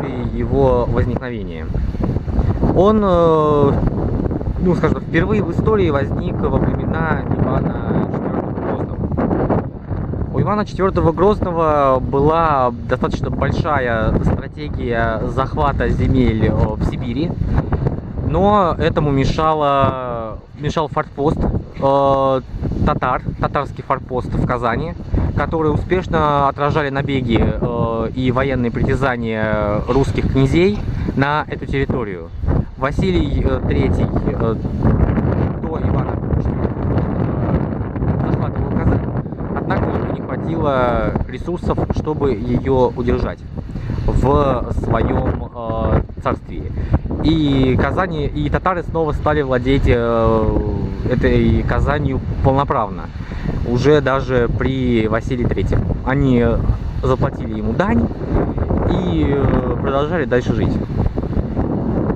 истории его возникновения. Он, ну скажем, впервые в истории возник во времена Ивана IV Грозного. У Ивана IV Грозного была достаточно большая стратегия захвата земель в Сибири, но этому мешал форпост татарский форпост в Казани, которые успешно отражали набеги и военные притязания русских князей на эту территорию. Василий III до Ивана захватывал Казань, однако ему не хватило ресурсов, чтобы ее удержать в своем царстве. И Казани, и татары снова стали владеть этой Казанью полноправно, уже даже при Василии III. Они заплатили ему дань и продолжали дальше жить.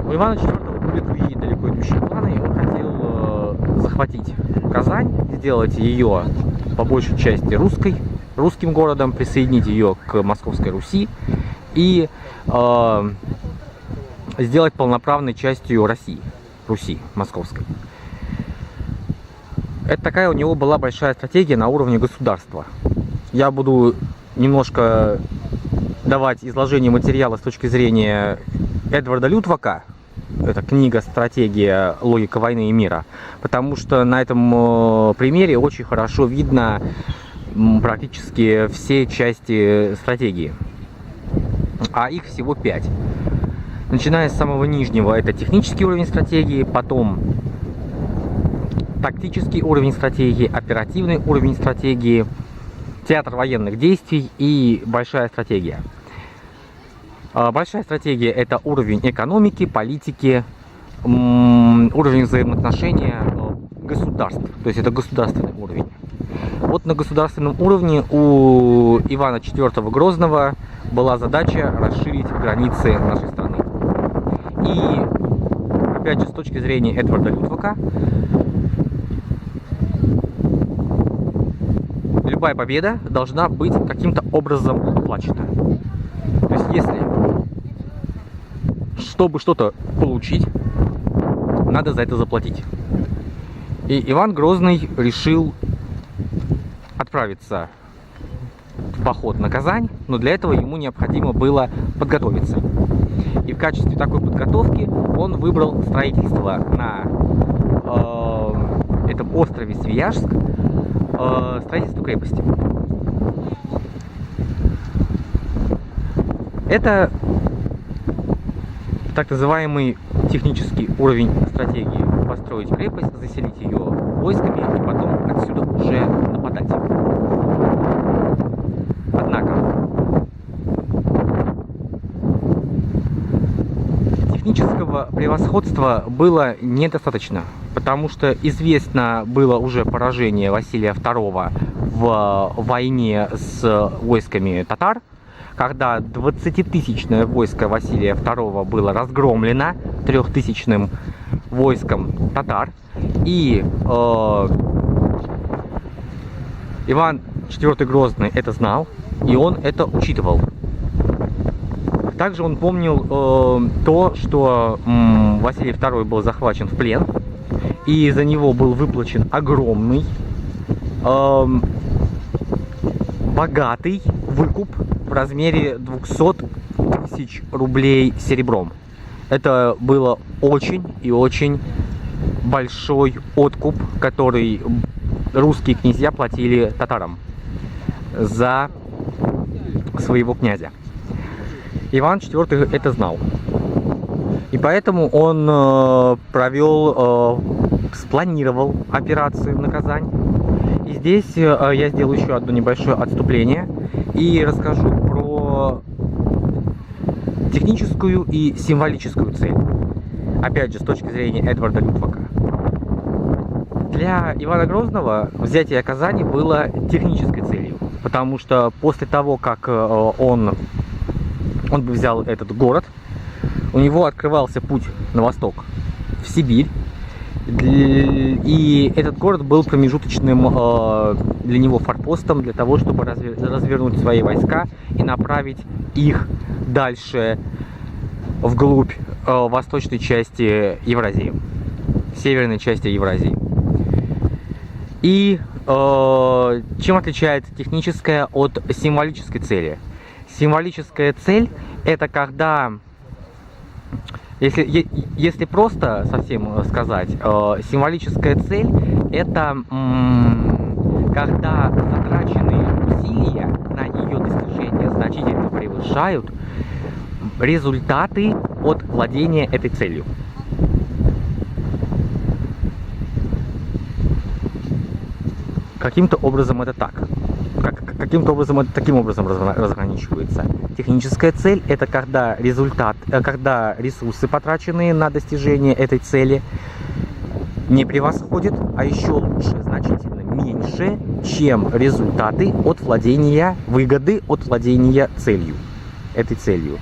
У Ивана IV были другие далеко идущие планы. Он хотел захватить Казань, сделать ее по большей части русским городом, присоединить ее к Московской Руси и сделать полноправной частью Руси Московской. Это такая у него была большая стратегия на уровне государства. Я буду немножко давать изложение материала с точки зрения Эдварда Лютвака. Это книга «Стратегия, логика войны и мира», потому что на этом примере очень хорошо видно практически все части стратегии, а их всего 5. Начиная с самого нижнего, это технический уровень стратегии, потом тактический уровень стратегии, оперативный уровень стратегии, театр военных действий и большая стратегия. Большая стратегия – это уровень экономики, политики, уровень взаимоотношения государств, то есть это государственный уровень. Вот на государственном уровне у Ивана IV Грозного была задача расширить границы нашей страны. И, опять же, с точки зрения Эдварда Лютвака, любая победа должна быть каким-то образом оплачена. То есть, чтобы что-то получить, надо за это заплатить. И Иван Грозный решил отправиться в поход на Казань, но для этого ему необходимо было подготовиться. И в качестве такой подготовки он выбрал строительство на этом острове Свияжск, строительство крепости. Это так называемый технический уровень стратегии. Построить крепость, заселить ее войсками и потом отсюда уже нападать. Однако технического превосходства было недостаточно, потому что известно было уже поражение Василия II в войне с войсками татар, когда 20-тысячное войско Василия II было разгромлено 3000-ным войском татар, и Иван IV Грозный это знал, и он это учитывал. Также он помнил то, что Василий II был захвачен в плен, и за него был выплачен огромный, богатый выкуп в размере 200 тысяч рублей серебром. Это было очень и очень большой откуп, который русские князья платили татарам за своего князя. Иван IV это знал. И поэтому он спланировал операцию на Казань. И здесь я сделаю еще одно небольшое отступление и расскажу про техническую и символическую цель. Опять же, с точки зрения Эдварда Лютвака. Для Ивана Грозного взятие Казани было технической целью, потому что после того, как он бы взял этот город, у него открывался путь на восток, в Сибирь, и этот город был промежуточным для него форпостом для того, чтобы развернуть свои войска и направить их дальше вглубь восточной части Евразии, северной части Евразии. И чем отличается техническая от символической цели? Символическая цель — это когда, если просто совсем сказать, символическая цель — это когда затраченные усилия на ее достижение значительно превышают результаты от владения этой целью. Каким-то образом это так. Каким-то образом это таким образом разграничивается. Техническая цель — это когда ресурсы, потраченные на достижение этой цели, не превосходят, а еще лучше, значительно меньше, чем результаты от владения, выгоды от владения этой целью.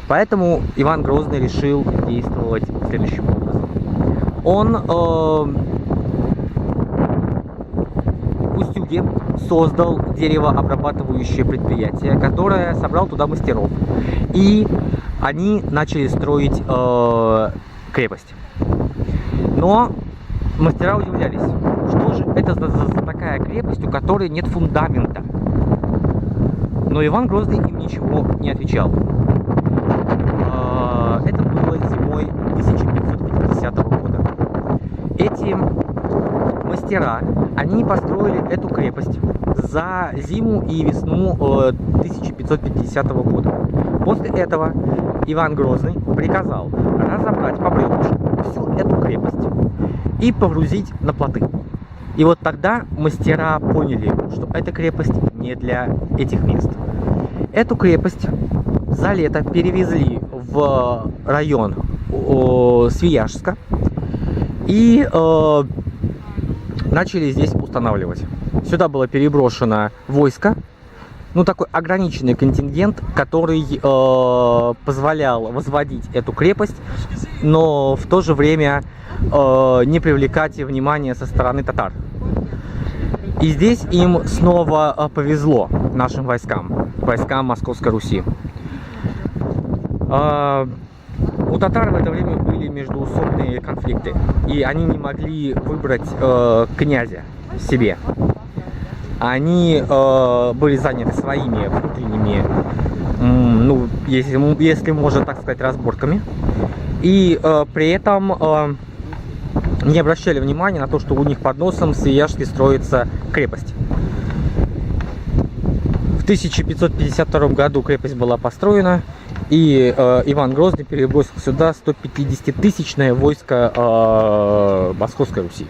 Поэтому Иван Грозный решил действовать следующим образом. Он в Устюге создал деревообрабатывающее предприятие, которое собрал туда мастеров. И они начали строить крепость. Но мастера удивлялись, что же это за такая крепость, у которой нет фундамента. Но Иван Грозный им ничего не отвечал. Это было зимой 1550 года. Эти мастера, они построили эту крепость за зиму и весну 1550 года. После этого Иван Грозный приказал разобрать по бревнышку всю эту крепость и погрузить на плоты. И вот тогда мастера поняли, что эта крепость не для этих мест. Эту крепость за лето перевезли в район Свияжска и начали здесь устанавливать. Сюда было переброшено войско, ну такой ограниченный контингент, который позволял возводить эту крепость, но в то же время не привлекать внимания со стороны татар. И здесь им снова повезло, нашим войскам Московской Руси. У татар в это время были междоусобные конфликты, и они не могли выбрать князя себе. Они были заняты своими внутренними, ну, если можно так сказать, разборками. И при этом не обращали внимания на то, что у них под носом в Свияжске строится крепость. В 1552 году крепость была построена, и Иван Грозный перебросил сюда 150-тысячное войско Московской Руси.